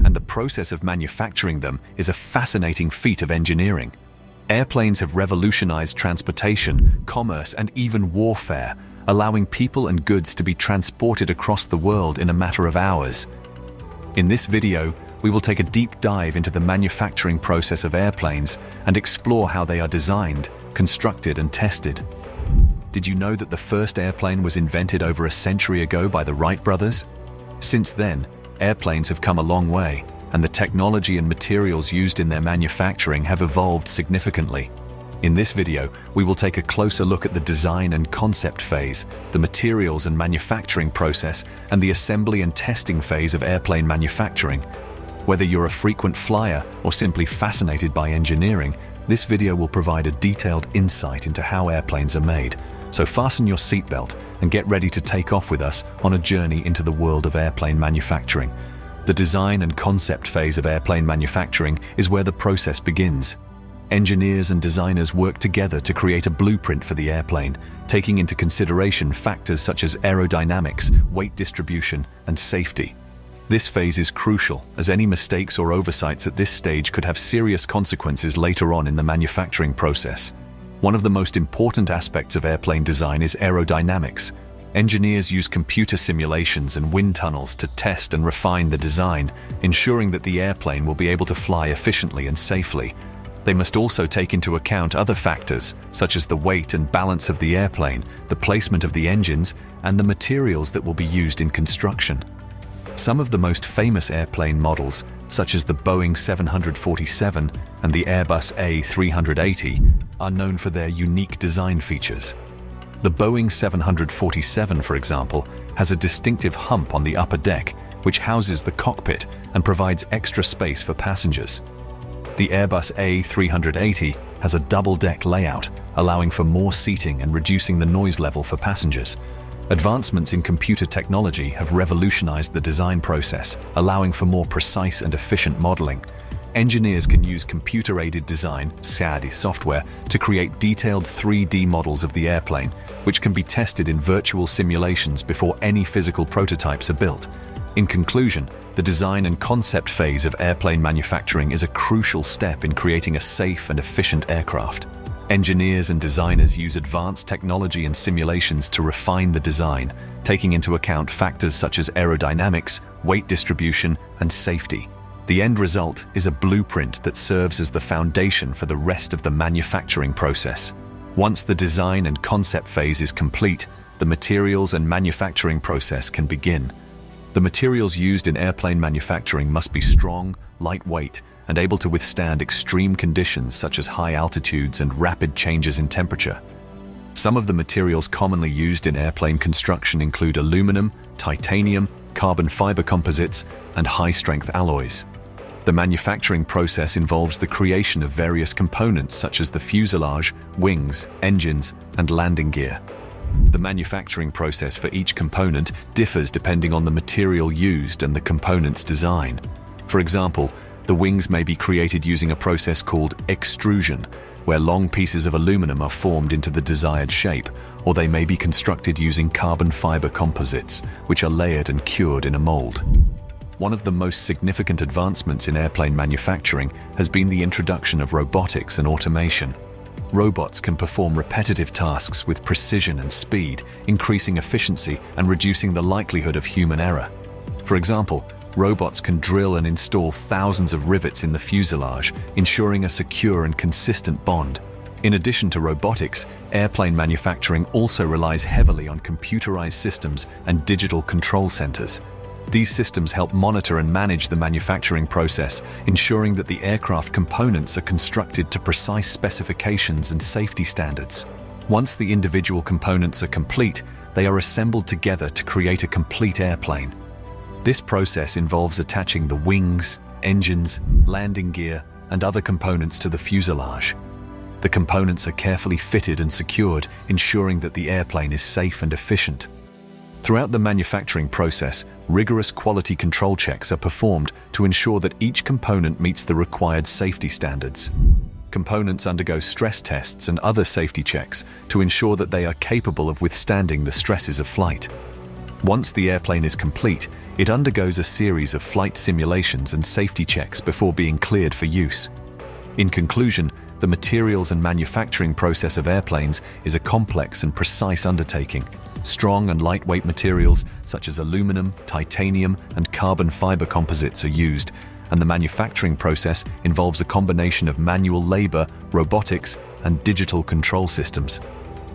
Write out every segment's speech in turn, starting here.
and the process of manufacturing them is a fascinating feat of engineering. Airplanes have revolutionized transportation, commerce, and even warfare, allowing people and goods to be transported across the world in a matter of hours. In this video, we will take a deep dive into the manufacturing process of airplanes and explore how they are designed, constructed, and tested. Did you know that the first airplane was invented over a century ago by the Wright brothers? Since then, airplanes have come a long way, and the technology and materials used in their manufacturing have evolved significantly. In this video, we will take a closer look at the design and concept phase, the materials and manufacturing process, and the assembly and testing phase of airplane manufacturing. Whether you're a frequent flyer or simply fascinated by engineering, this video will provide a detailed insight into how airplanes are made. So fasten your seatbelt and get ready to take off with us on a journey into the world of airplane manufacturing. The design and concept phase of airplane manufacturing is where the process begins. Engineers and designers work together to create a blueprint for the airplane, taking into consideration factors such as aerodynamics, weight distribution, and safety. This phase is crucial, as any mistakes or oversights at this stage could have serious consequences later on in the manufacturing process. One of the most important aspects of airplane design is aerodynamics. Engineers use computer simulations and wind tunnels to test and refine the design, ensuring that the airplane will be able to fly efficiently and safely. They must also take into account other factors, such as the weight and balance of the airplane, the placement of the engines, and the materials that will be used in construction. Some of the most famous airplane models, such as the Boeing 747 and the Airbus A380, are known for their unique design features. The Boeing 747, for example, has a distinctive hump on the upper deck, which houses the cockpit and provides extra space for passengers. The Airbus A380 has a double-deck layout, allowing for more seating and reducing the noise level for passengers. Advancements in computer technology have revolutionized the design process, allowing for more precise and efficient modeling. Engineers can use computer-aided design (CAD) software to create detailed 3D models of the airplane, which can be tested in virtual simulations before any physical prototypes are built. In conclusion, the design and concept phase of airplane manufacturing is a crucial step in creating a safe and efficient aircraft. Engineers and designers use advanced technology and simulations to refine the design, taking into account factors such as aerodynamics, weight distribution, and safety. The end result is a blueprint that serves as the foundation for the rest of the manufacturing process. Once the design and concept phase is complete, the materials and manufacturing process can begin. The materials used in airplane manufacturing must be strong, lightweight, and able to withstand extreme conditions such as high altitudes and rapid changes in temperature. Some of the materials commonly used in airplane construction include aluminum, titanium, carbon fiber composites, and high-strength alloys. The manufacturing process involves the creation of various components such as the fuselage, wings, engines, and landing gear. The manufacturing process for each component differs depending on the material used and the component's design. For example, the wings may be created using a process called extrusion, where long pieces of aluminum are formed into the desired shape, or they may be constructed using carbon fiber composites, which are layered and cured in a mold. One of the most significant advancements in airplane manufacturing has been the introduction of robotics and automation. Robots can perform repetitive tasks with precision and speed, increasing efficiency and reducing the likelihood of human error. For example, robots can drill and install thousands of rivets in the fuselage, ensuring a secure and consistent bond. In addition to robotics, airplane manufacturing also relies heavily on computerized systems and digital control centers. These systems help monitor and manage the manufacturing process, ensuring that the aircraft components are constructed to precise specifications and safety standards. Once the individual components are complete, they are assembled together to create a complete airplane. This process involves attaching the wings, engines, landing gear, and other components to the fuselage. The components are carefully fitted and secured, ensuring that the airplane is safe and efficient. Throughout the manufacturing process, rigorous quality control checks are performed to ensure that each component meets the required safety standards. Components undergo stress tests and other safety checks to ensure that they are capable of withstanding the stresses of flight. Once the airplane is complete, It undergoes a series of flight simulations and safety checks before being cleared for use. In conclusion, the materials and manufacturing process of airplanes is a complex and precise undertaking. Strong and lightweight materials such as aluminum, titanium, and carbon fiber composites are used, and the manufacturing process involves a combination of manual labor, robotics, and digital control systems.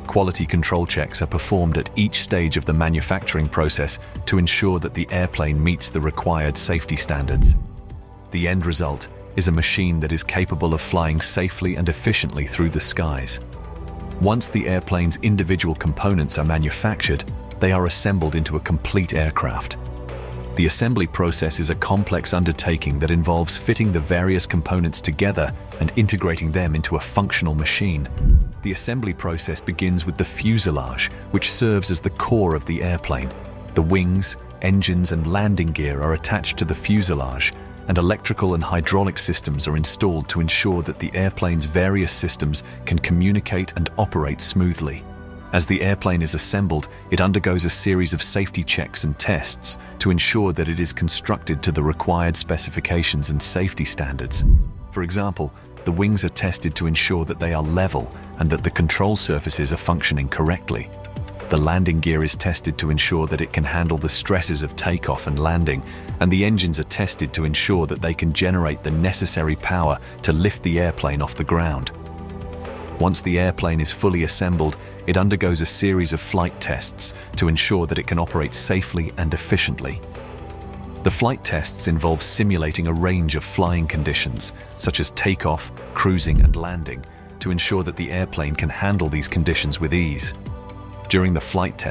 Quality control checks are performed at each stage of the manufacturing process to ensure that the airplane meets the required safety standards. The end result is a machine that is capable of flying safely and efficiently through the skies. Once the airplane's individual components are manufactured, they are assembled into a complete aircraft. The assembly process is a complex undertaking that involves fitting the various components together and integrating them into a functional machine. The assembly process begins with the fuselage, which serves as the core of the airplane. The wings, engines, and landing gear are attached to the fuselage, and electrical and hydraulic systems are installed to ensure that the airplane's various systems can communicate and operate smoothly. As the airplane is assembled, it undergoes a series of safety checks and tests to ensure that it is constructed to the required specifications and safety standards. For example, the wings are tested to ensure that they are level and that the control surfaces are functioning correctly. The landing gear is tested to ensure that it can handle the stresses of takeoff and landing, and the engines are tested to ensure that they can generate the necessary power to lift the airplane off the ground. Once the airplane is fully assembled, it undergoes a series of flight tests to ensure that it can operate safely and efficiently. The flight tests involve simulating a range of flying conditions, such as takeoff, cruising, and landing, to ensure that the airplane can handle these conditions with ease. During the flight test,